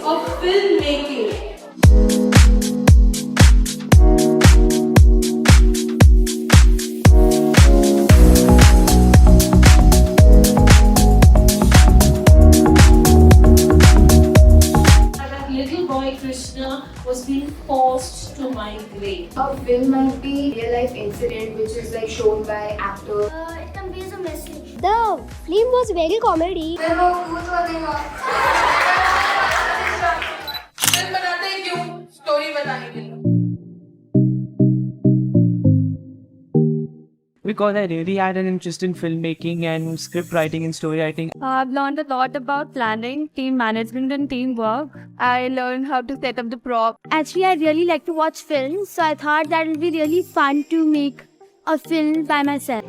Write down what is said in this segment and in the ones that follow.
of filmmaking. That little boy Krishna was being forced to migrate. A film might be a real life incident which is like shown by actor. It conveys a message. The film was very comedy. Film बनाते हैं क्यों? Story बताने के लिए. Because I really had an interest in filmmaking and script writing and story writing. I've learned a lot about planning, team management and teamwork. I learned how to set up the prop. Actually, I really like to watch films, so I thought that it would be really fun to make a film by myself.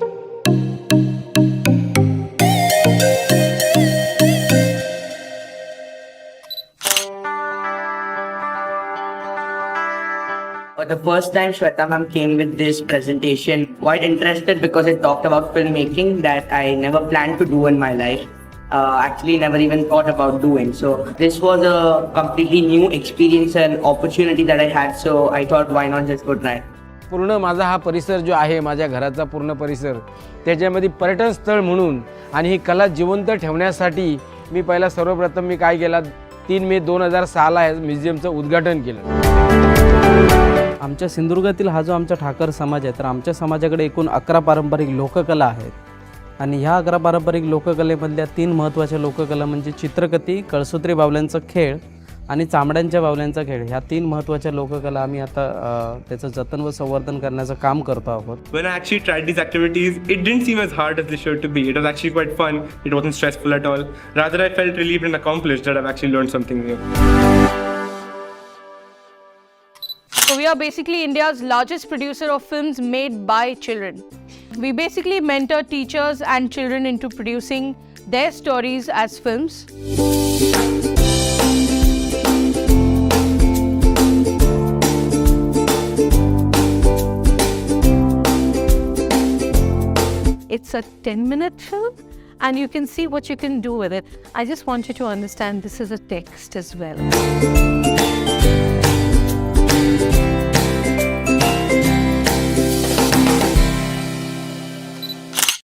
For the first time, Shweta ma'am came with this presentation, quite interested because it talked about filmmaking that I never planned to do in my life. Actually never even thought about doing. So this was a completely new experience and opportunity that I had. So I thought, why not just go try. पूर्ण माझा हा परिसर जो आहे, माझ्या घराचा पूर्ण परिसर, त्याच्यामध्ये पर्यटन स्थळ म्हणून आणि ही कला जिवंत ठेवण्यासाठी मी पहिला सर्वप्रथम मी काय केला, 3 मे 2006 ला म्युझियमचं उद्घाटन केलं. आमच्या सिंधुदुर्गातील हा जो आमचा ठाकर समाज आहे, तर आमच्या समाजाकडे एकूण 11 पारंपरिक लोककला आहेत आणि ह्या 11 पारंपरिक लोककलेमधल्या 3 महत्त्वाच्या लोककला म्हणजे चित्रकथी, कळसूत्री बावल्यांचा खेळ आणि चामड्यांच्या बावल्यांचा खेळ. ह्या 3 महत्त्वाच्या लोककला आम्ही आता त्याचं जतन व संवर्धन करण्याचं काम करतो आहोत. When I actually tried these activities, it didn't seem as hard as they showed to be. It was actually quite fun. It wasn't stressful at all. Rather, I felt relieved and accomplished that I've actually learned something new. So we are basically India's largest producer of films made by children. We basically mentor teachers and children into producing their stories as films. It's a 10-minute film and you can see what you can do with it. I just want you to understand this is a text as well.